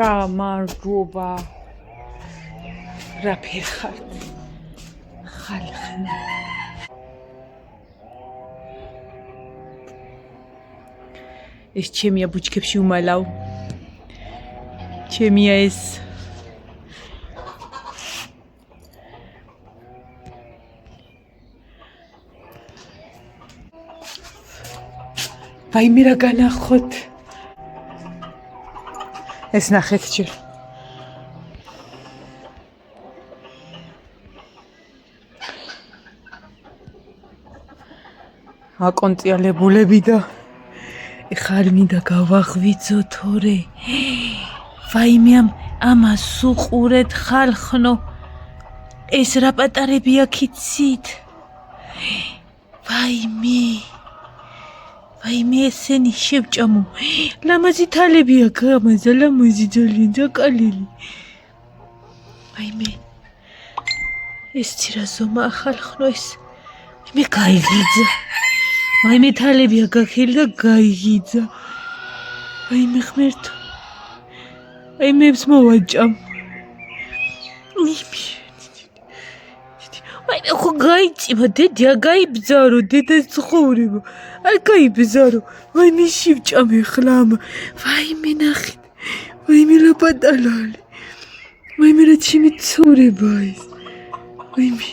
გამარჯობა რა ფერხართ ხალხნა ეს ჩემია ბუჩქებში უმალავ ჩემია ეს ვაიმე რა განახოთ ეს ნახეთ ჯერ აკონწიალებულები და ეხლა არ მინდა გავაღვიძო თორე ვაიმე ამას უყურეთ ხალხნო ეს რა პატარები აქიცით ვაიმე ესენი შევჭამო ლამაზი თალები აქ ამაზე ლამაზი ძალიან ძაკალილი ვაიმე ეს ცირა ზომა ხალხნო ეს მე გაიგიძა ვაიმე თალები აქ აქილი და გაიგიძა ვაიმე ღმერთო ვაიმებს მოვაჭამ ვაიმე ხო გაიწიმა დედი არ გაიბძარო დედას ცხოვრება არ გაიბზარო ვაიმე შევჭამე ხლა ვაიმე ნახეთ ვაიმე რა პატალალი ვაიმე რა ჩემი ცხოვრება ეს ვაიმე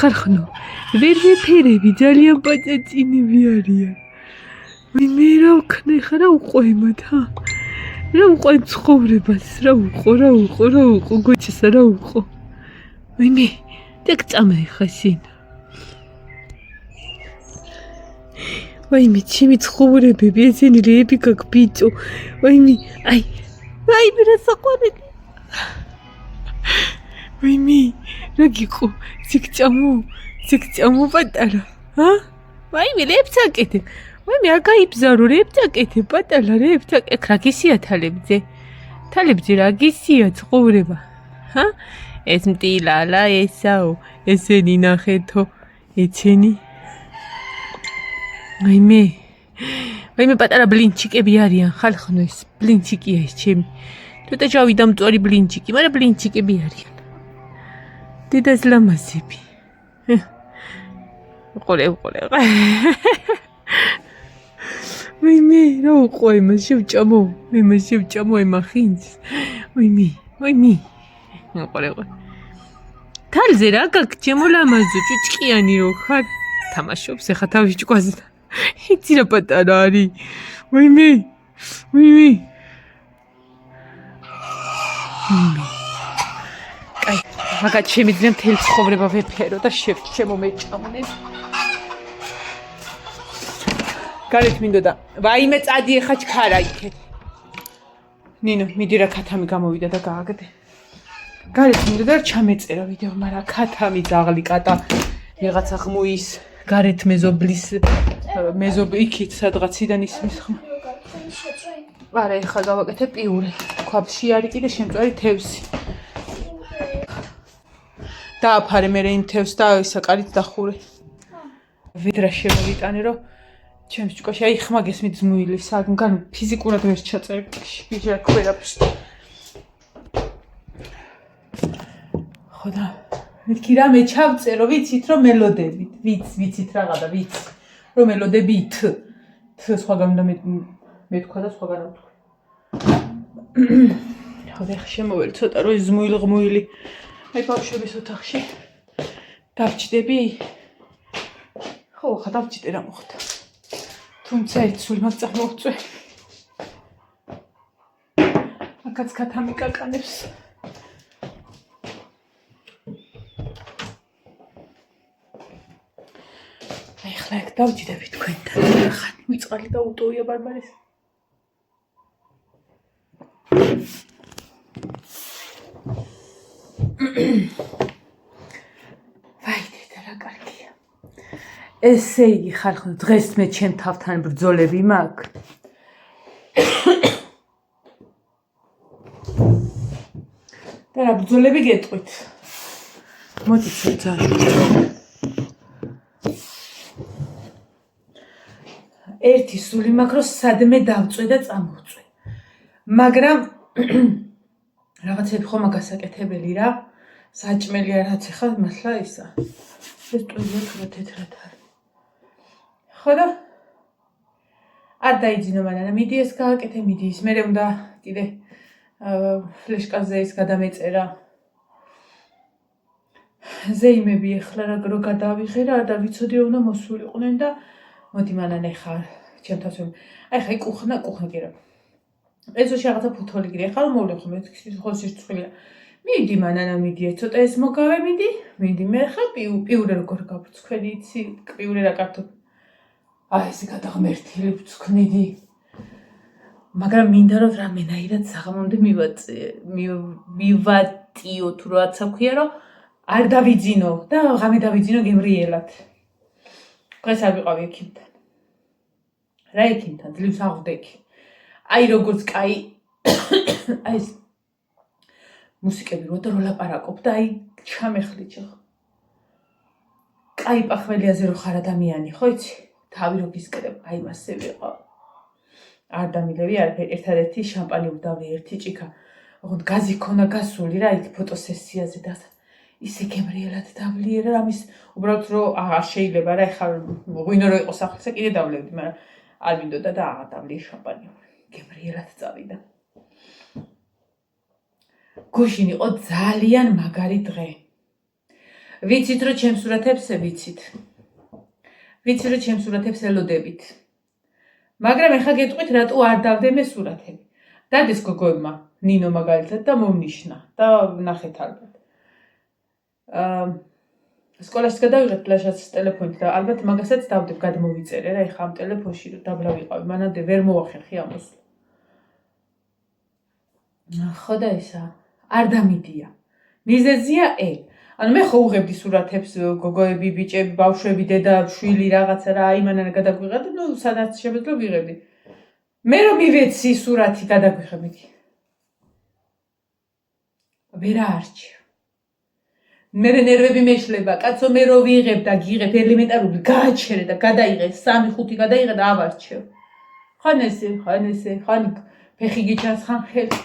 ხალხნო ვერ ვიფერები ძალიან პაწაწინები არიან ვაიმე რა ვქნა ხა რა უყვემათ რა უყვე ცხოვრებას რა უყო გოჩისა რა უყო ვაიმე დაგწამა ხა შენ ვაიმე ჩემი ცხოვრებები ესენი რეები გაგბიწო ვაიმე ვაიმე რა საყვარელი ვაიმე რა გიყო ზიგჭამო პატარა ვაიმე რეებს აკეთებ ვაიმე არ გაიბზარო რეებს აკეთებ პატარა რეებს აკეთებ რა გისია თალებზე რა გისია ცხოვრება ეს მტილალა ესაო ესენი ნახეთო ეცენი ვაიმე პატარა ბლინჩიკები არიან ხალხნო ეს ბლინჩიკია ეს ჩემი ცოტა ჩავიდა მწვარი ბლინჩიკი მაგრამ ბლინჩიკები არიან დედას ლამაზები უყოლე ვაიმე რა უყო იმას შევჭამო ემახინს ვაიმე უყოლე თალზე რა გაკ ჩემო ლამაზო ჭუჭკიანი რო ხარ თამაშობს ეხა თავის ჭკვაზე იცი რა პატარა არის ვაიმე კაი მაგათ შემიძლია მთელი ცხოვრება ვეფერო და შემომეჭამნე გარეთ მინდოდა ვაიმე წადი ეხა ჩქარა იქეთ ნინო მიდი რა ქათამი გამოვიდა და გააგდე გარეთ მინდოდა რა ჩამეწერა ვიდეო მაგრამ ქათამი ძაღლი კატა ვიღაცა ხმუის გარეთ მეზობ იქით სადღაციდან ისმის ხმა არა ეხლა გავაკეთე პიურე ქვაბში არის კიდე შემწვარი თევზი დააფარე მე იმ თევზს და საკალით დახურე ვიდრა შემოვიტანე რომ ჩემს ჭკუაში აი ხმა გესმით ზმუილი საგან ფიზიკურად ვერ ჩაწერე ბიჭა ქვერაფს ხოდა მეთქი რამე ჩავწერო ვიცით რომ მელოდებით ვიცით რაღაცა ვიცი რომ მელოდებით სხვაგან და მე თქვა და სხვაგან ვთქვა ხოდა შემოველი ცოტა რომ ზმუილი აი ბავშვების ოთახში დავჭდები ხო ხა დავჭდე რა მოხდა თუმცა იცული მაგ წამოვწვე აკაც ქათამი კაკანებს აი ხლა ეგ დავჭდები თქვენთან ხან მიწყალი და უტოვია ბარბარეს ვაიდე რა კარგია ესე იგი ხალხო დღეს მე ჩემ თავთან ბრძოლები მაქვს და რა ბრძოლები გეტყვით მოდით ძალიან ერთი სული მაქვს რომ სადმე დავწვე და წამოვწვე. მაგრამ რაღაცები ხომ გასაკეთებელი რა. საჭმელია რაც ახლა მართლა ისა. ეს ტვინია თუ თეთრად არის. ხო და არ დაიძინო მანანა მიდი ეს გააკეთე მიდი ის მე უნდა კიდე ფლეშკაზე ის გადამეწერა. ზეიმები ახლა რო გადავიღე რა და ვიცოდი რომ უნდა მოსულიყვნენ და მოდი მანან ახლა ჩემთავს აი ხა კუხნა კი რა. ესოში რაღაცა ფოთოლი გირე ახლა რომ მოვლენ ხომ ეს ხოლმე შეწყვილია. მიდი მანანა მიდი ცოტა ეს მოგავე მიდი მე ხა პიურე როგორ გაბრწქვენი იცი პიურე რა კარტოფი. აი ესე გადაღმერთილი ვწქვნიდი. მაგრამ მინდა რომ რამენაირად საღამომდე მივატიო თუ რაცა ქვია რომ არ დავიძინო და ღამე დავიძინო გემრიელად. დღეს არ ვიყავი ექიმთან. რა ექიმთან? ძლივს აღვდექი. აი როგორც კაი აი ეს მუსიკები რო ლაპარაკობ და აი ჩამეხლიჩო. კაი პახველიაზე რო ხარ ადამიანი, ხო იცი? თავი რო გისკრებ, აი მასე ვიყავ. არ დამილევი არაფერი, ერთადერთი შამპანი ვდავი, ერთი ჭიქა. ოღონდ გაზი ქონა გასული რა იქ ფოტოსესიაზე და ისე გემრიელად დავლიერა ამის უბრალოდ რომ არ შეიძლება რა ეხლა ღვინო რო იყოს ახლსა კიდე დავლევდი, მაგრამ არ მინდოდა და აღდავლიე შამპანი. გემრიელად წავიდა. გუშინ იყო ძალიან მაგარი დღე. ვიცით რომ ჩემს სურათებს ვიცით. ვიცი რომ ჩემს სურათებს ელოდებით. მაგრამ ეხლა გეტყვით რატო არ დავდე მე სურათები. დადეს გოგოებმა ნინო მაგალითად და მომნიშნა და ნახეთ ალბათ. სკოლაში გადავიღეთ ფლაშაც ტელეფონით და ალბათ მაგასაც დავდებ გადმოვიწერე რა ეხლა ამ ტელეფონში რომ დაბლა ვიყავი მანამდე ვერ მოვახერხი ამას. ხო და ისა არ დამიდია. მიზეზია ანუ მე ხო უღებდი სურათებს გოგოები, ბიჭები, ბავშვები, დედა, შვილი რაღაცა რა აიმანანა გადაგვიღებ და სადაც შემეძლო ვიღებდი. მე რომ მივეცი სურათი გადაგვიხებდი. ვერა არჩევ. მე ნერვები მეშლება, კაცო მე რო ვიღებ და გიღებ ელემენტარული გააჩერე და გადაიღე 3-5 გადაიღე და ავარჩევ. ხან ესე, ხან ფეხი გიჩანს, ხან ხელი.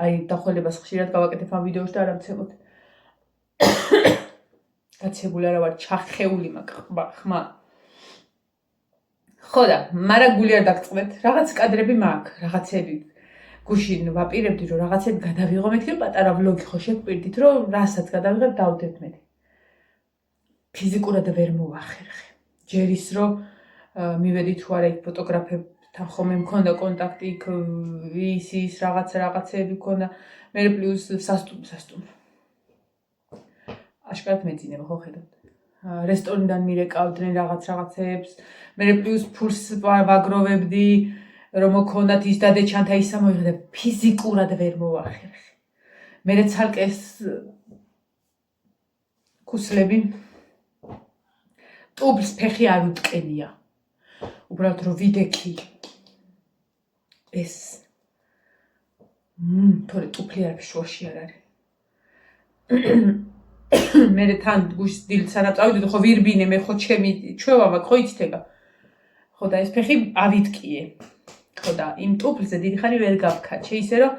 აი დახოლებას ხშირად გავაკეთებ ამ ვიდეოში და არ ამცემოთ. გაცებული არა ვარ, ჩახეული მაქვს ხმა. ხო და მაგრამ გული არ დაგწყდეთ, რაღაც კადრები მაქვს, რაღაცები გუშინ ვაპირებდი რომ რაღაცები გადავიღო მეთქი პატარა ვლოგი ხო შეგვირდით რომ რასაც გადავიღებ დავდებ მე. ფიზიკურად ვერ მოვახერხე. ჯერ ის რომ მივედი თუ არა იქ ფოტოგრაფებთან ხომ მქონდა კონტაქტი იქ ის რაღაცეები მქონდა მე პლუს სასტუმრო. აშკარად მეძინება ხო ხედავთ. რესტორნიდან მირეკავდნენ რაღაცეებს, მე პლუს ფულს ვაგროვებდი რომ მქონდათ ის დადეჩანთა ისა მოიღე და ფიზიკურად ვერ მოვახერხე. მე ცალკე კუსლები ტუბლს ფეხი არ უტკენია. უბრალოდ რომ ვიდექი ეს თორე ტუფლი არ შუაში არ არის. მე თან გუშინ დილით სანამ წავიდოდი ხო ვირბინე მე ხო ჩემი ჩვევა მაქვს ხო იცით ეგა. ხო და ეს ფეხი ავიტკიე. ხო და იმ ტუფლზე დიდი ხანი ვერ გავქაჩე ისე რომ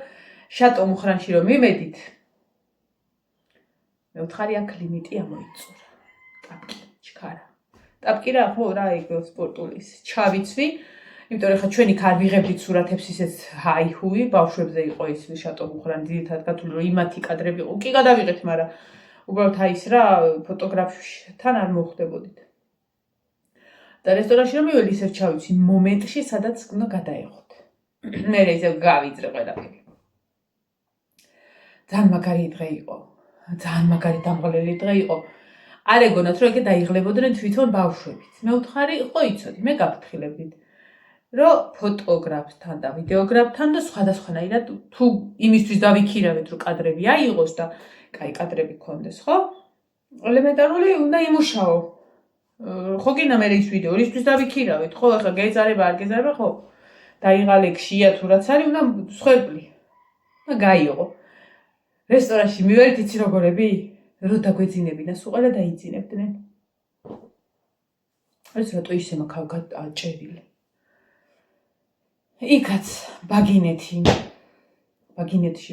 შატო მუხრანში რომ მივედით მე ვთხარი აქ ლიმიტი ამოიწურა. ტაპკი ჩქარა. ტაპკი რა ხო რა ეგ სპორტული ჩავიცვი. იმიტომ რომ ხა ჩვენი ქარ ვიღებდით სურათებს ისეთ ჰაი-ჰუი ბავშვებზე იყო ის შატო მუხრანი ძირითადად გათვლილი რომ იმათი კადრები იყო. კი გადავიღეთ, მაგრამ უბრალოდ აი ის რა ფოტოგრაფთან არ მოხვდებოდით. და რესტორანში რომ მივედი ისევ ჩავიცვი მომენტში სადაც უნდა გადაეღოთ. მე ისევ გავიძრე ყველაფერი. ძალიან მაგარი დღე იყო. ძალიან მაგარი დამღლელი დღე იყო. არ ეგონათ რომ ეგ დაიღლებოდნენ თვითონ ბავშვებით. მე ვთხარი ხო იცოდი მე გაფრთხილებდით. რომ ფოტოგრაფთან და ვიდეოგრაფთან და სხვადასხვანაირად თუ იმისთვის დავიქირავეთ რომ კადრები აიღოს და კაი კადრები გქონდეს, ხო? ელემენტარული უნდა იმუშაო. ხო გინდა მე ის ვიდეო ისთვის დავიქირავეთ, ხო? ახლა გეწარება არ გეწარება, ხო? დაიღალე ქშია თუ რაც არის, უნდა სხვეპლი. და გაიიღო. რესტორანში მივედით იცი როგორები? რო დაგვეძინებინა, სულ ყველა დაიძინებდნენ. არის რატო ისე მაქვს აჭერილი. იქაც ბაგინეთში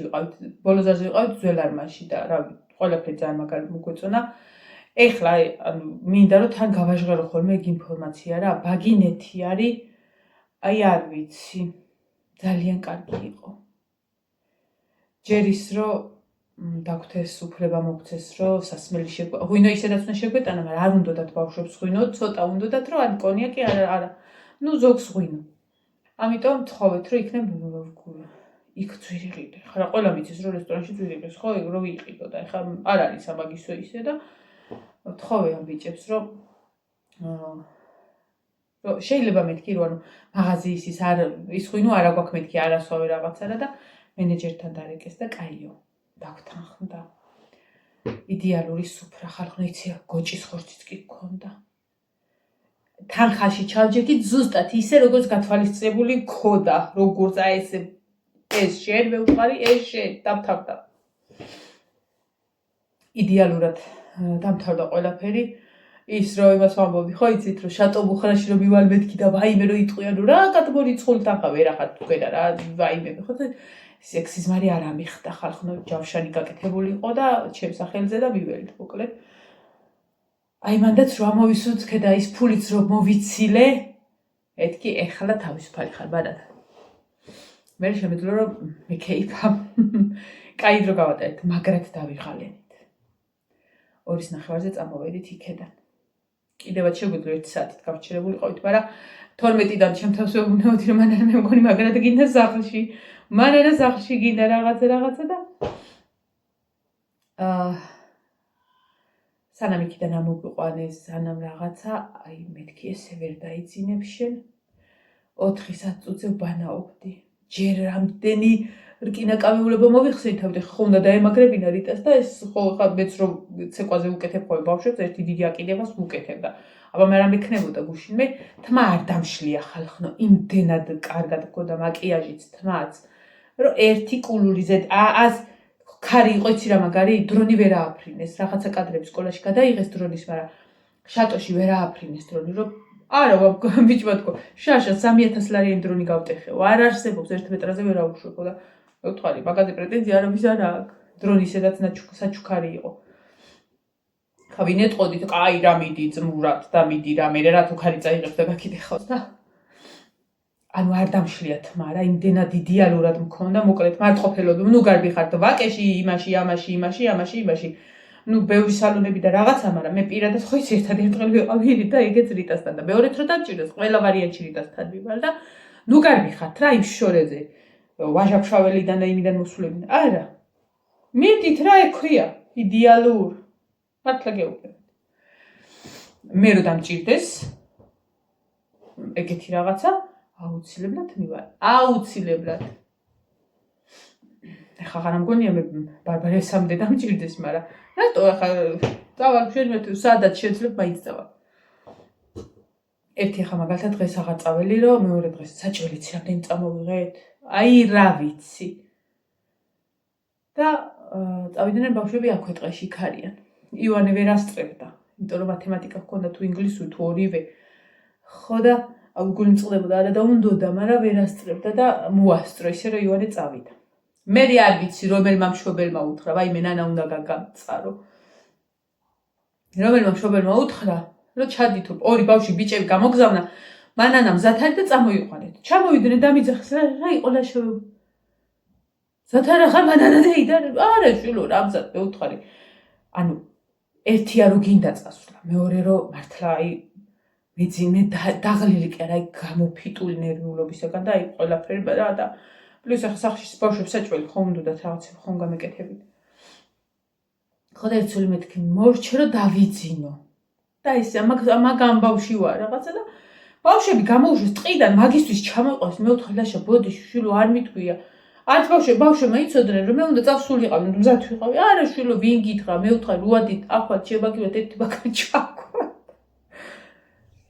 ვიყავით, ბოლოზარზე ვიყავით ძველარმაში და რა ყველაფერი ძალიან მაგარი მოგვეწონა. ეხლა ანუ მინდა რომ თან გავაჟღერო ხოლმე ეგ ინფორმაცია რა, ბაგინეთი არის აი არ ვიცი, ძალიან კარგი იყო. ჯერ ის რომ დაგვთეს უფლება მოგცეს რომ სასმელი ღვინო ისედაც უნდა შეგვეტანა, მაგრამ არ უნდათ ბავშვებს ღვინო, ცოტა უნდათ რომ ან კონიაკი არა. ნუ ზოგს ღვინო. ამიტომ თხოვეთ რომ იქნებ იქ ძვირი ყიდე. ხარა ყველა მიცის რომ რესტორანში ძვირი ყიდეს, ხო, რო ვიყიდო და ეხლა არ არის ამაგისო ისე და თხოვე ამ ბიჭებს რომ შეიძლება მეთქი რომ ანუ მაღაზიის ის ღვინო არა გვაქვს მეთქი არასვავე რაღაცა და მენეჯერთან დარეკეს და კაიო დაგთანხმდა. იდეალური სუფრა ხალხო იცი გოჭის ხორციც კი გქონდა. თანხაში ჩავჯექით ზუსტად ისე როგორც გათვალისწინებული ქოდა, როგორც აი ეს შენ მეუყარი ეს შენ დამთავრდა. იდეალურად დამთავრდა ყველაფერი. ის რომ იმას ვამბობდი, ხო იცით რომ შატო ბუხრაში რომ მივალ მეთქი და ვაიმე რომ იტყვიან რომ რა კატმორიცხული თანხა ვერ ახარ თქვენა რა ვაიმე ხო სექსიზმარი არ ამიხდა ხალხო ჯავშანი გაკეთებული იყო და ჩემს სახელზე და მიველით მოკლედ. აი მანდაც რომ ამოვისურვეთ და ის ფულიც რომ მოვიცილე, ეთქი ეხლა თავისუფალი ხარ ბანად. მე შემეძლო რომ მეკეიფა. კაი დრო გავატარეთ, მაგრად დავიღალენით. 2:30-ზე წამოვედით იქედან. კიდევაც შეგვიძლია 1 საათით გავჩერებულიყავით, მაგრამ 12-დან ჩემ თავს ვეუბნეოდი რომ მანანა მე მგონი მაგრად გინდა სახლში. მანანა სახლში გინდა რაღაცა და სანამ იქიდან ამოგვიყვანეს, სანამ რაღაცა, აი მეთქი ესე ვერ დაიძინებ შენ. 4 საათზე ვბანაობდი. ჯერ რამდენი რკინაკამეულება მოვიხსენითავდი, ხო უნდა დაემაგრებინა რიტას და ეს ხო ხა მეც რომ ცეკვაზე უკეთებ ხოლმე ბავშვებს, ერთი დიდი აკიდებას უკეთებ და აბა მე რა მექნებოდა გუშინ მე თმა არ დამშლია ხალხო, იმდენად კარგად გქონდა მაკიაჟიც თმაც, რომ ერთი კულური ზედ ქარი იყო იცი რა მაგარი, დრონი ვერ ააფრინეს, რაღაცა კადრები სკოლაში გადაიღეს დრონის, მაგრამ შატოში ვერ ააფრინეს დრონი, რომ არა ბიჭმა თქო, შაშა 3000 ლარიანი დრონი გავტეხეო, არ არსებობს 1 მეტრაზე ვერ აუშვებო და მევთხარი, მაგაზე პრეტენზია არამის არ აქვს. დრონი ისედაც საჩუქარი იყო. ხა ვინ ეტყოდით, კაი რა მიდი ძმურად და მიდი რა მე რა თუ ქარი წაიღებს და გაკიდეხავს და ანუ არ დამშლია თმა რა, იმდენად იდეალურად მქონდა, მოკლედ მარტყოფელობი, ნუ გარბი ხართ ვაკეში, იმაში. ნუ ბევრი სალონები და რაღაცა, მაგრამ მე პირადად ხო იცი ერთადერთი ვიყავი და ეგეც რიტასთან და მეორეც რო დაჭირდეს, ყველა ვარიანტში რიტასთან ვიყავ და ნუ გარბი ხართ რა იმ შორეზე. ვაჟაფშაველიდან და იმიდან მოსულები. არა. მიდით რა ექვია, იდეალურ. მართლა გეუბნებით. მე რო დამჭირდეს ეგეთი რაღაცა, აუცილებლად მივალ. აუცილებლად. ეხლა აღარ ამგონია მე ბარბარესამდე დამჭირდეს, მაგრამ რატო ახლა დავალ ჩვენ სადაც შეძლებ მაინც დავალ. ერთი ახლა მაგალითად დღეს აღარ წაველი რომ მეორე დღეს საჭველიც რამდენი წამოვიღეთ? აი რა ვიცი. და წავიდნენ ბავშვები აქვე ტყეში ქარიან. ივანე ვერ ასწრებდა, იმიტომ რომ მათემატიკა ჰქონდა თუ ინგლისური თუ ორივე. ხო და აუგული მწყდებოდა არა და უნდოდა, მაგრამ ვერ ასწრებდა და მოასწრო ისე რომ ივანე წავიდა. მე არ ვიცი რომელმა მშობელმა უთხრა, ვაიმე ნანა უნდა გაგამწყარო. რომელმა მშობელმა უთხრა, რომ ჩადითო ორი ბავშვი ბიჭები გამოგზავნა, მანანა მზად არის და წამოიყვანეთ. ჩამოვიდნენ და მიძახეს რა იყო ლაშოვ. ზათარა ხარ მანანა და არა შვილო რა მზად მე უთხარი. ანუ ერთია რომ გინდა წასვლა, მეორე რომ მართლა აი მეძინე დაღლილი კი არა, აი გამოფიტული ნერვიულობისაგან და აი ყველაფერი და პლუს ახლა სახლში ბავშვებს საჭველი ხომ უნდათ რაღაცა ხომ გამეკეთებით. ხო და ერთული მეთქი მორჩე რომ დავიძინო. და ეს ამაგამ ბავში ვარ რაღაცა და ბავშვები გამოუშვეს ტყიდან მაგისტრის ჩამოყვეს, მე ვთქვი ლაშა ბოდი შვილო არ მიტყვია. არც ბავშვებმა იცოდნენ რომ მე უნდა წავსულიყავი, მზად ვიყავი. არა შვილო ვინ გითხრა, მე ვთქვი რუადით ახვალ შევაგივათ ერთი ბაქანი ჩაქვა.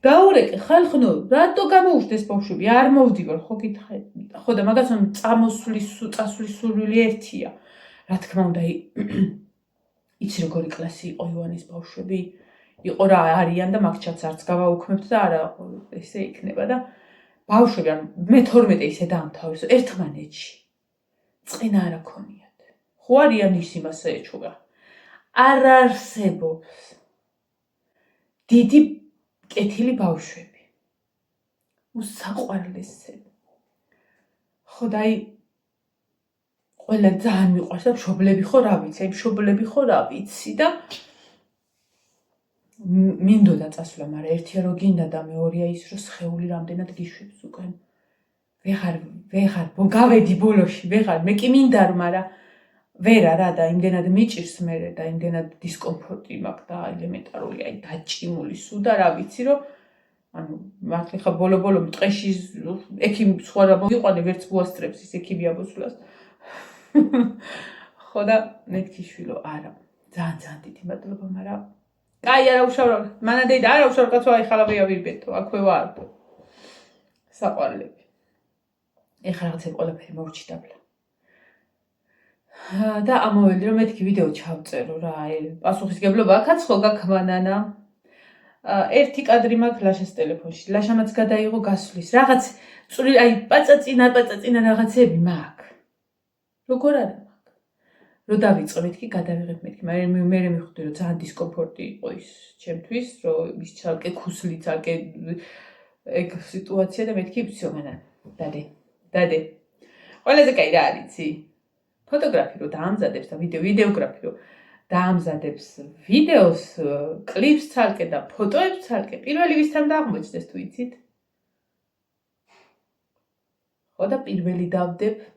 დაურეკე ხალხო, რატო გამოუშვეს ბავშვები? არ მოვდივარ, ხო გითხარი. ხო და მაგასთან წასვლის სურვილი ერთია. რა თქმა უნდა, იცი როგორი კლასი იყო ივანის ბავშვები? იყო რა არიან და მაგჩაც არც გავაუქმებთ და არა ესე იქნება და ბავშვები ან მე-12 ისე დაამთავრეს ერთმანეთში წინა არ აქონიათ ხო არიან ის იმას ეჩუღა არ არსებობს დიდი კეთილი ბავშვები უსაყვარლესები ხო და აი ყველა ძალიან მიყვარს და მშობლები ხო რა ვიცი აი მშობლები ხო რა ვიცი და მინდოდა წასვლა, მაგრამ ერთია რო გინდა და მეორეა ის რომ სხეული რამდენად გიშვებს უკან. ვეღარ გავედი ბოლოში, ვეღარ მე კი მინდა რომ, მაგრამ ვერა რა და იმდენად მიჭირს მე და იმდენად დისკომფორტი მაქვს და ელემენტარული აი დაჭიმული სულ და რა ვიცი რომ ანუ მართლა ხა ბოლო ტყეში ექიმ სხვა რა მოგიყვანე ვერც მოასწრებს ის ექიმი აბოსულას. ხო და მეთქი შვილო არა ძალიან დიდი მადლობა, მაგრამ კაი არა უშავრავ მანადეი და არა უშავრავ კაცო აი ხალავია ვირბეთო აქვე ვარ საყვარლები ეხლა რაღაცები ყველაფერი მოვჭი დაბლა და ამოვედი რომ მეთქი ვიდეო ჩავწერო რა პასუხისგებლობა აქაც ხო გაქვანანა ერთი კადრი მაქვს ლაშას ტელეფონში ლაშამაც გადაიღო გასვლის რაღაც წვრილი აი პაწაწინა რაღაცები მაქვს როგორ არა რო დავიწყო მეთქი გადავიღებ მეთქი მე მივხვდი რომ ძალიან დისკომფორტი იყო ის ჩემთვის რომ ის ცალკე ქუსლი ცალკე ეგ სიტუაცია და მეთქი ვсё მანა დადე ყველაზე კაი რა არიცი ფოტოგრაფი რო დაამზადებს და ვიდეოგრაფი რო დაამზადებს ვიდეოს კლიპს ცალკე და ფოტოებს ცალკე პირველი ვისთან აღმოჩნდეს თუ იცით ხო და პირველი დავდებ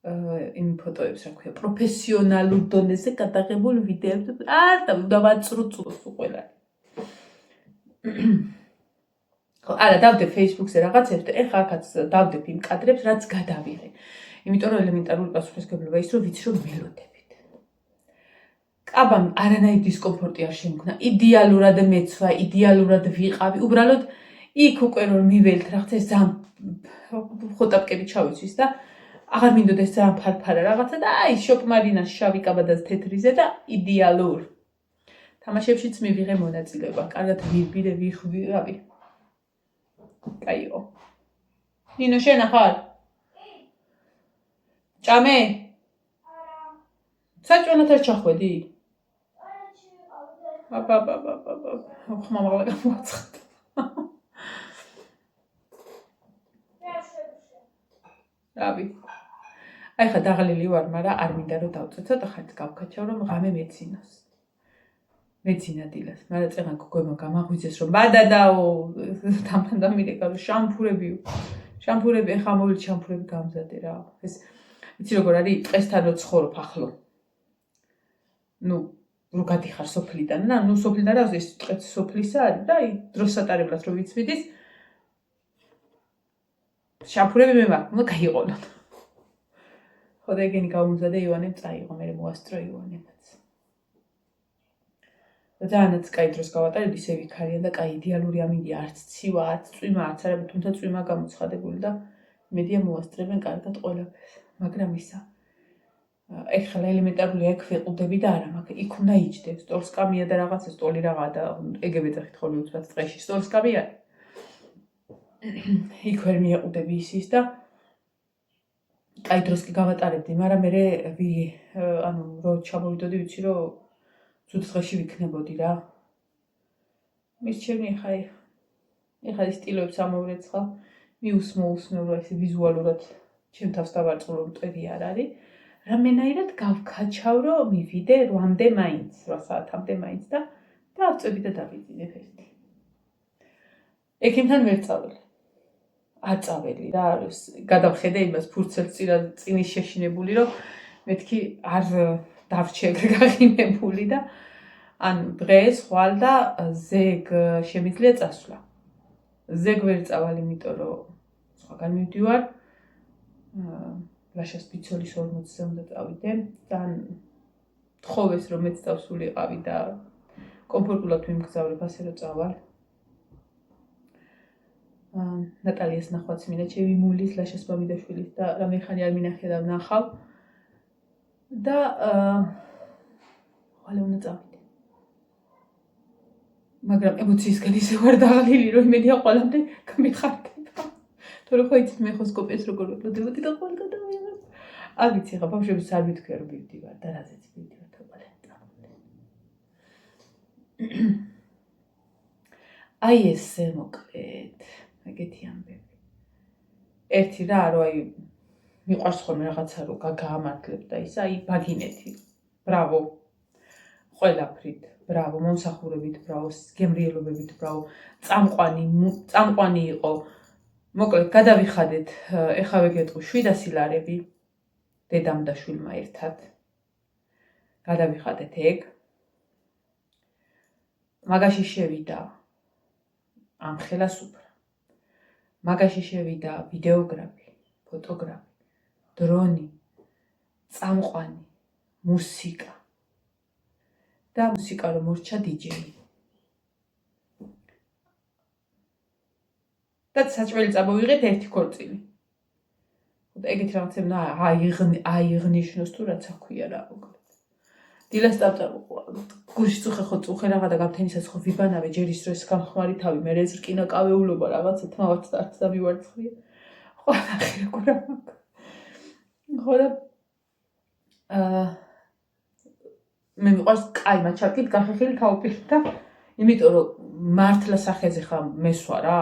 იმ ფოტოებს რა ქვია პროფესიონალურ დონეზე გადაღებულ ვიდეოებს და დავაწრუწროს ყველა ხო არა დავდებ Facebook-ზე რაღაცებს და ეხლა აქაც დავდებ იმ კადრებს რაც გადავიღე იმიტომ რომ ელემენტარული პასუხისგებლობა ის რომ ვიცი რომ ველოდებით კაბამ არანაირი დისკომფორტი არ შემქნა იდეალურად მეცვა იდეალურად ვიყავი უბრალოდ იქ უკვე რომ მიველთ რაღაცა ეს ძალიან ხოტაპკები ჩავიცვის და აღარ მინდოდა ეს ძალიან ფარფარა რაღაცა და აი შოპმარინას შავი კაბადას თეთრიზე და იდეალურ თამაშებშიც მივიღე მონაწილეობა კარგად ვირბირე ვიხვირავი კაიო ნინო შენ ახარ ჭამე არა საჭმელად არ ჩახვედი ხმა მაღლა გამოაცხადა რავი აი ხა დაღლილი ვარ, მაგრამ არ მინდა რომ დავწე ცოტა ხანს გავქაჩავ რომ ღამე მეცინოს. მეცინა დილას, მაგრამ წეღან გოგომა გამაღვიძეს რომ ბადადაო თამბანდა მირეკა რომ შამპურები ეხა მოვილი შამპურები გამზადე რა. ეს იცი როგორ არის ტყესთან რო ცხოვრობ ახლო. ნუ რო გადიხარ სოფლიდან, ნუ სოფლიდან რა ეს ტყეც სოფლისა არის და აი დროს სატარებლად რო ვიცვიდის შამპურები მე მაქვს, ნუ გაიყოლოთ. ხოდა ეგენი გამომზადე ივანემ წაიღო, მე მოასწრო ივანემაც. და ძალიანაც კაი დროს გავატარებ, ისე ვიქარია და კაი იდეალური ამინდია, არც ცივა, არც წვიმა, არც არა, თუმცა წვიმა გამოცხადებული და მედია მოასწრებენ კარგად ყველაფერს. მაგრამ ისა ეხლა ელემენტარული აქ ვიყუდები და არა, მაგრამ იქ უნდა იჯდე, სტოლსკამია და რაღაცა სტოლი რაღაცა და ეგები წახით ხოლმე უცბად წყეში სტოლსკამია. იქ ვერ მიეყუდები ისის და კაი დროს კი გავატარებდი, მაგრამ მე ანუ რო ჩამოვიდოდი ვიცი რომ ზუთ დღეში ვიქნებოდი რა. მისჩემი ეხლა ის სტილოებს ამოვრეცხა, მიუსმოუსმევ რა ესე ვიზუალურად ჩემ თავს დავარწმუნო რომ მტერი არ არის. რამენაირად გავქაჩავ რომ მივიდე 8-მდე მაინც, 8 საათამდე მაინც და დავწევი და დავიძინე ფესტი. ექიმთან ვერ წაველი. არ წაველი რა, გადავხედე იმას ფურცელს წინის შეშინებული რომ მეთქი არ დავრჩე გაღიმებული და ან დღეს ხვალ და ზეგ შემიძლია წასვლა. ზეგ ვერ წავალ, იმიტომ რომ სხვაგან მივდივარ. ლაშას პიცოლის 40-ზე უნდა წავიდე. თან თხოვეს რომ მეც დავსულიყავი და კომფორტულად ვიმგზავრებ ასე რომ წავალ. ნატალიას ნახვაც მინდა, ჩემი მულის, ლაშას მამიდაშვილის და რამე ხანი არ მინახე და ვნახავ. და ხვალე უნდა წავიდე. მაგრამ ემოციისგან ისე ვარ დაღლილი, რომ იმედია ყველამდე გამიხარდება. თორე ხო იცით მე ხოსკოპიას როგორ ვეკლოდებოდი და ყველგან გადავიღებ. არ ვიცი ხა ბავშვებს არ მithქვია რომ ვიდივარ და რაზეც ვიდივარ თოყალე. აი ესე მოკლედ, ეგეთი ამბები. ერთი რა რომ აი მიყვარს ხოლმე რაღაცა რომ გაამართლებ და ის აი ბაგინეთი. ბრავო. ყველაფრით. ბრავო, მომსახურებით, ბრავო, გემრიელობებით, ბრავო, წამყვანი იყო. მოკლედ, გადავიხადეთ, ეხლა ვეგეტყვი 700 ლარები დედამ და შვილმა ერთად. გადავიხადეთ ეგ. მაგაში შევიდა ამხელა სუფრა. მაგაში შევიდა ვიდეოგრაფი, ფოტოგრაფი, დრონი, წამყვანი, მუსიკა. და მუსიკა რომ მორჩა დიჯეი. და საჭმელი წამოვიღეთ ერთი ქორწილი. და ეგეთი რაღაცები აიღნიშნოს თუ რაც აქვია რა მოკლედ. დილას გუშინ წუხე რაღა და გამთენისაც ხო ვიბანავე ჯერ ის დროს გამხმარი თავი მე რეზრკინა კავეულობა რაღაცა თმავაც და მივარცხია. ხო ნახე როგორ ამაკ. ხო და მე მიყვარს კაი მაჩაკით გახეხილი თავპილი და იმიტომ რომ მართლა სახეზე ხა მესვა რა.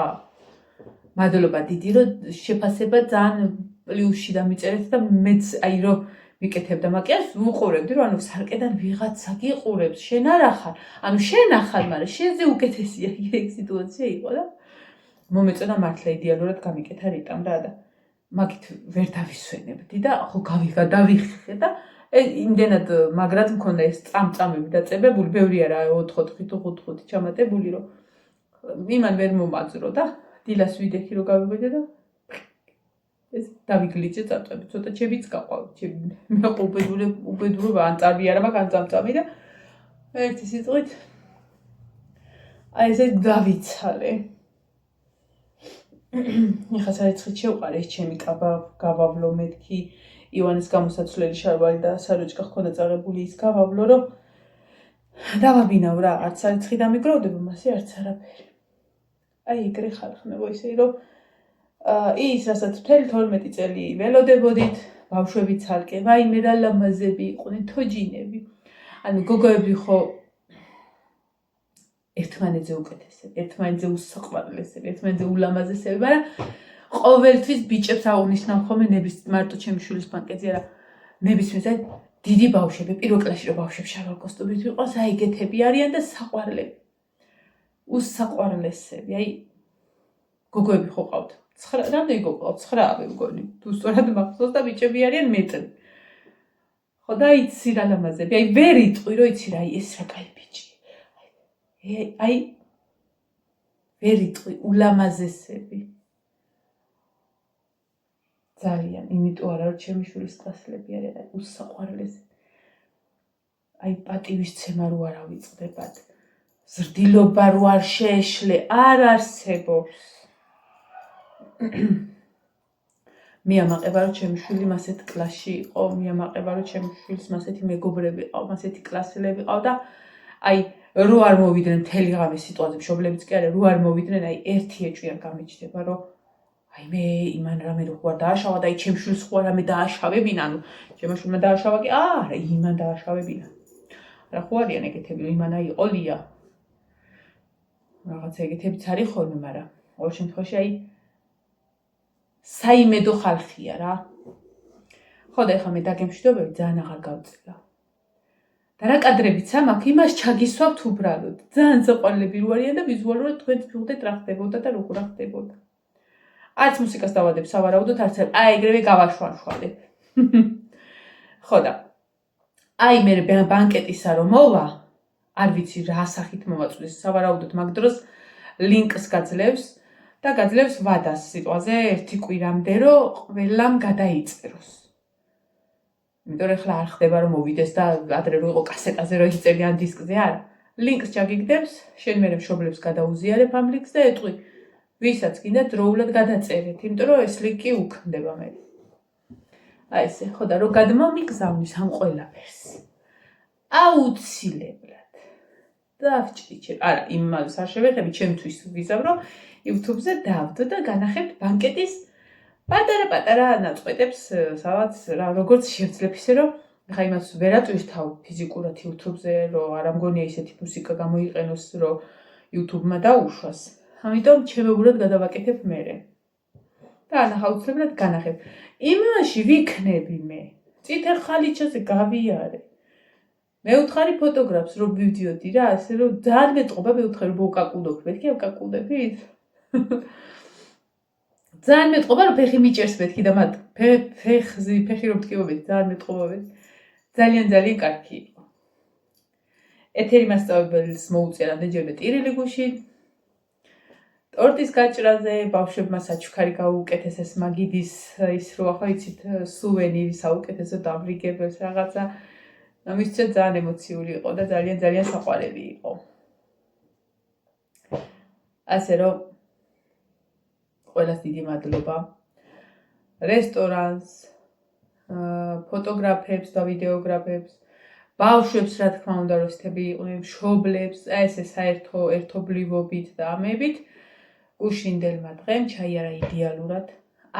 მადლობა დიდი რომ შეფასება ძალიან პლუსში დამიწერეთ და მეც აი რომ ვიკეთებდა მაკიაჟს ვუყურებდი რომ ანუ სარკედან ვიღაცა გიყურებს შენ არ ახარ ანუ შენ ახარ მაგრამ შენზე უკეთესია ეგ სიტუაცია იყო და მომეწონა მართლა იდეალურად გამიკეთა რიტამ რა და მაგით ვერ დავისვენებდი და ხო დავიხე და იმდენად მაგრად მქონდა ეს წამწამები და წებებული ბევრი არა 4-4 თუ 5-5 ჩამატებული რომ იმან ვერ მომაძრო და დილას ვიდექი რომ გავიღვიდე და ეს დავიგლიჯე წამწამი ცოტა ჩემიც გაყავ მე უბედურობა ან წარბი არა მაგ ან წამწამი და ერთი სიტყვით აი ესე დავიცალე ეხლა საერთოდ შევყარე ეს ჩემი კაბა გავავლო მეთქი ივანეს გამოსაცვლელი შარვალი და საროჭკა ხონდა წაღებული ის გავავლო რომ დავაბინავ რა არც საერთოდ დამიგროვდება მასე არც არაფერი აი ეგრე ხალხნებო ისე რომ ის რასაც მთელი 12 წელი ველოდებოდით ბავშვები ცალკე ვაიმე რა ლამაზები იყვნენ თოჯინები ანუ გოგოები ხო ერთმანეთზე უკეთესები ერთმანეთზე უსაყვარლესები ერთმანეთზე ულამაზესები მაგრამ ყოველთვის ბიჭებს აღნიშნავ ხოლმე ნების მარტო ჩემი შვილის ბანკეზე არა ნებისმიერ დიდი ბავშვები პირველ კლასში რომ ბავშვები შარვალ კოსტუმით ვიყოს აი ეგეთები არიან და საყვარლები უსაყვარლესები აი გოგოები ხო ყავთ 9 რამდენი გოგოყავთ 9 მგონი თუ სწორად მახსოვს და ბიჭები არიან მეტრი ხო და იცი რა ლამაზები აი ვერ იტყვი რომ იცი რა ეს რა კაი ბიჭი აი ვერ იტყვი ულამაზესები ძალიან იმიტომ არა რომ ჩემი შვილის კლასელები არიან უსაყვარლესები აი პატივისცემა რო არ ავიწყდებათ ზრდილობა რო არ შეეშლე არ არსებობს მე ამაყება რომ ჩემი შვილი მასეთ კლასში იყო მე ამაყება რომ ჩემი შვილს მასეთი მეგობრები ყავ მასეთი კლასელები ყავ და აი რო არ მოვიდნენ მთელი ღამე სიტუაციებში მშობლებიც კი არა რო არ მოვიდნენ აი ერთი ეჭვი არ გამიჩნდება რომ აი მე იმან რამე რო ხوار დააშავა და აი ჩემ შვილს ხوار რამე დააშავებინა ანუ ჩემ შვილმა დააშავა კი არა იმან დააშავებინა რა ხوارიან ეგეთები რომ იმან აი ყოლია რაღაცა ეგეთებიც არის ხოლმე მაგრამ ყოველ შემთხვევაში აი საიმედო ხალხია რა ხო და ეხლა მე დაგემშვიდობები ძალიან აღარ გავწელა და რა კადრებიც მაქვს იმას ჩაგისვავთ უბრალოდ ძალიან საყვარლები რო არიან და ვიზუალურად თქვენ ფიქრობთ რა ხდებოდა და როგორ ხდებოდა არც მუსიკას დავადებ სავარაუდოდ არც აი ეგრევე გავაშვანშვადებ ხო და აი მე ბანკეტისა რომ მოვა არ ვიცი რა სახით მოვაწვდის სავარაუდოდ მაგ დროს ლინკს გაძლევს და გაძლევს ვადას სიტყვაზე ერთი კვირამდე რომ ყველამ გადაიწეროს იმიტომ რომ ახლა არ ხდება რომ მოვიდეს და ადრე რო იყო კასეტაზე რო იწევი ან დისკზე არა ლინკს ჩაგიგდებს შენ მე მშობლებს გადაუზიარებ ამ ლინკს და ეტყვი ვისაც გინდა დროულად გადაწერეთ იმიტომ რომ ეს ლინკი უქმდება მე აი ესე ხო და რო გადმომიგზავნის ამ ყველაფერს აუცილებლად დავჭრიჩე. არა, იმას არ შევეხები, ჩემთვის ვიზამ, რომ YouTube-ზე დავდო და განახებთ ბანკეტის პატარა ნაწყვეტებს, სადაც როგორც შევძლებ ისე, რომ ხა იმას ვერატვირთავ ფიზიკურად YouTube-ზე, რომ არ ამგონია ისეთი მუსიკა გამოიყენოს, რომ YouTube-მა დაუშვას. ამიტომ ჩემებურად გადავაკეთებ მერე. და ანახაუცლებლად განახებ. იმაში ვიქნები მე. წითელ ხალიჩაზე გავიარე. მე ვთხარი ფოტოგრაფს რომ ვიდიოდი რა, ასე რომ ძალიან მეტყობა მე ვთხარი რომ ვუკაკულობ, მეთქი ავკაკულდებით. ძალიან მეტყობა რომ ფეხი მიჭერს მეთქი და მათ ფეხი რომ ვტკივობთ ძალიან მეტყობობთ. ძალიან კარგი იყო. ეთერი მასწავლებელს მოუწია რამდენჯერმე ტირილი გუში. ტორტის გაჭრაზე ბავშვებმა საჩუქარი გაუუკეთესეს მაგიდის ის რო ახლა იცით სუვენირი საუკეთესო დაბრიგებელს რაღაცა ამისთვის ძალიან ემოციური იყო და ძალიან საყვარელი იყო. ასე რომ ყველას დიდი მადლობა. რესტორანს, ფოტოგრაფებს და ვიდეოგრაფებს, ბავშვებს რა თქმა უნდა რომ ისეთები იყვნენ, მშობლებს, ესე საერთო ერთობლივობით და ამებით გუშინდელმა დღემ ჩაიარა იდეალურად.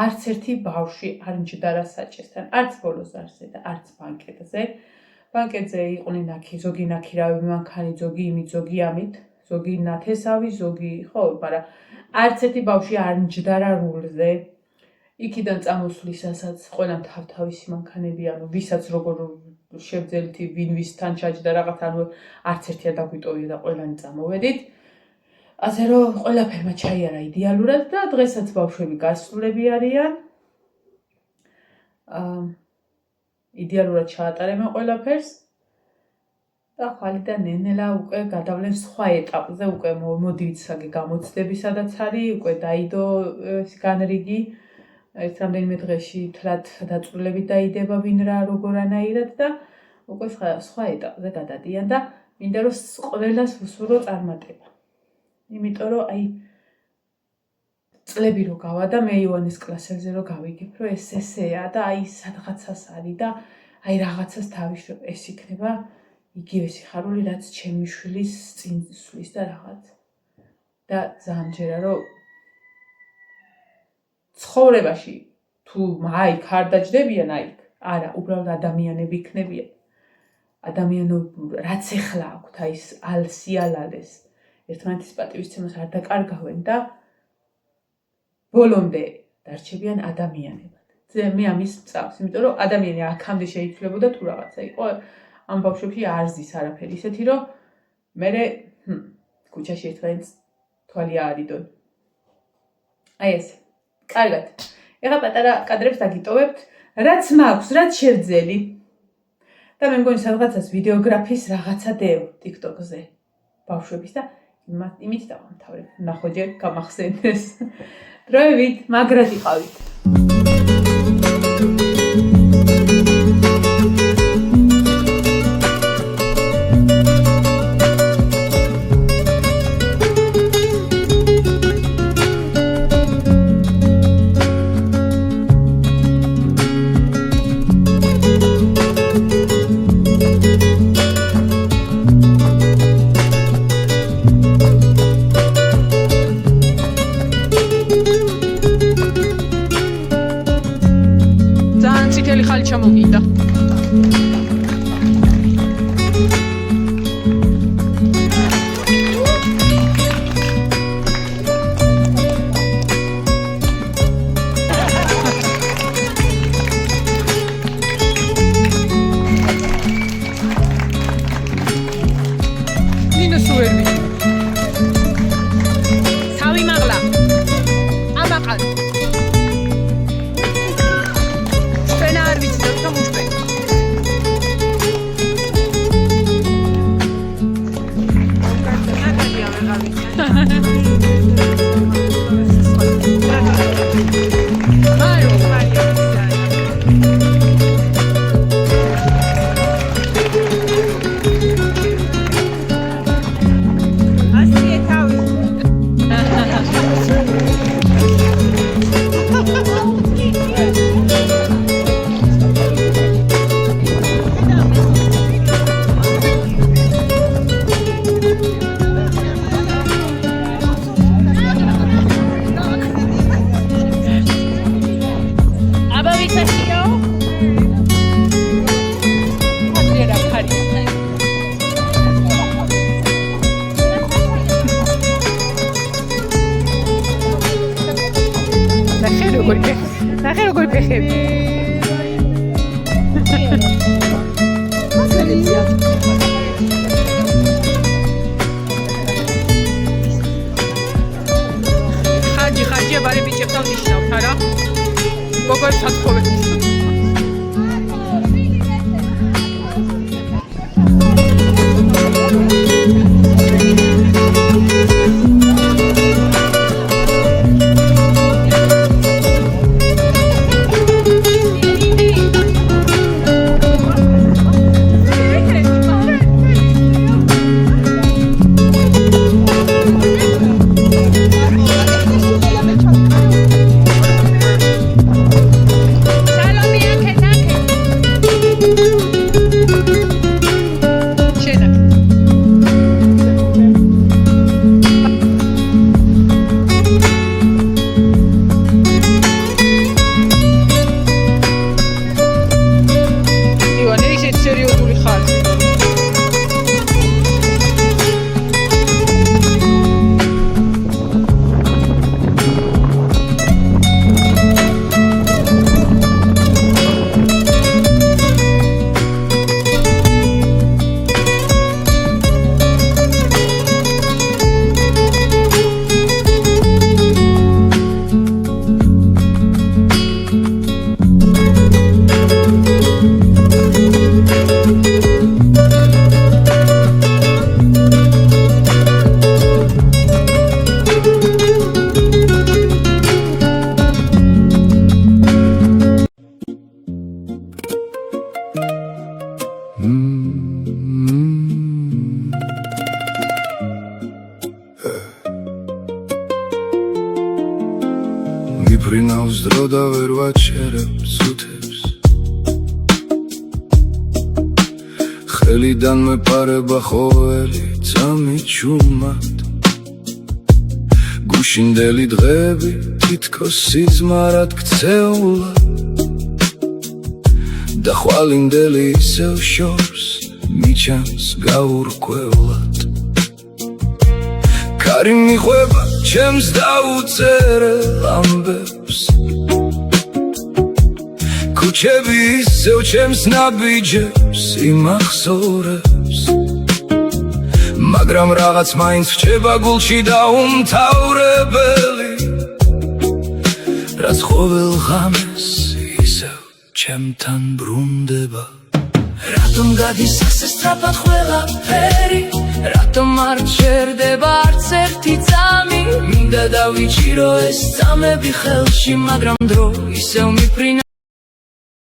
არც ერთი ბავშვი არ მჯდარა საჭესთან, არც ბოლოს არზე და არც ბანკეტზე. ბანკეტზე იყვნენ ზოგი ნაქირავი მანქანი, ზოგი იმით, ზოგი ამით, ზოგი ნათესავი, ზოგი, ხო, მაგრამ არც ერთი ბავშვი არ მჯდარა რულზე. იქიდან წამოსვლისასაც ყველამ თავთავისი მანქანები, ანუ ვისაც როგორ შევძელთ, ვინ ვისთან ჩაჯდა რაღაც, ანუ არც ერთი არ დაგვიტოვია და ყველანი წამოვედით. ასე რომ ყველაფერმა ჩაიარა იდეალურად და დღესაც ბავშვები გასულები არიან. იდეალურად ჩაატარებენ ყველაფერს და ხალი და ნენელა უკვე გადავლენ სხვა ეტაპზე, უკვე მოდივით საგი გამოცდები სადაც არის, უკვე დაიდო განრიგი. ეს რამდენიმე დღეში თლად დაწვრილებით დაიდება ვინ რა როგორანაირად და უკვე სხვა ეტაპზე გადადიან და მინდა რომ ყველას უსურვო წარმატება. იმიტომ რომ აი წლები რო გავა და მე იოანეს კლასელზე რო გავიგებ რომ ეს ესეა და აი სადღაცას არის და აი რაღაცას თავისუფლ ეს იქნება იგივე სიხარული რაც ჩემი შვილის წინ სვლის და რაღაც და ძალიან რომ ცხოვრებაში თუ მაიქ არ დაждდებიან აიქ არა უბრალოდ ადამიანები იქნებიან ადამიანები რაც ეხლა აქვთ აი ეს ალსიალალეს ერთმანეთის პატივისცემას არ დაკარგავენ და ბოლომდე დარჩებიან ადამიანებად. მე ამის მწავს, იმიტომ რომ ადამიანი აქამდე შეიძლებოდა თუ რაღაცა იყო, ამ ბავშვებში არ ზის არაფერი ისეთი, რომ მე ქუჩაში ერთმანეთს თვალი აარიდონ. აი ეს. კარგად. ეხლა პატარა კადრებს დაგიტოვებთ, რაც მაქვს, რაც შევძელი. და მე მგონი სადღაცას ვიდეოგრაფის რაღაცა დევ TikTok-ზე ბავშვების და იმით დავამთავრებ. ნახოჯერ გამახსენდეს. დროებით, მაგრად იყავით. როგორი ფეხი. ნახე როგორი ფეხები. ხარჯი აბარე ბიჭებთან ნიშნავთ არა? როგორ სათხოვეთ. მიფრინავს დრო და ვერ ვაჩერებს უთებს ხელიდან მეპარება ხოველი წამი ჩუმად გუშინდელი დღეები თითქოს სიზმარად ქცეულა და ხვალინდელი ისევ შორს მიჩანს გაურკვევლად კარი მიხვება ჩემს დაუწერელ ამბებს ქუჩები ისევ ჩემს ნაბიჯებს იმახსოვრებს მაგრამ რაღაც მაინც რჩება გულში დაუმთავრებელი რაც ყოველ ღამეს ისევ ჩემთან ბრუნდება რატომ გადის ასე სწრაფად ყველაფერი რატომ არ ჩერდება არც ერთი წამი მინდა დავიჭირო ეს წამები ხელში მაგრამ დრო ისევ მიფრინა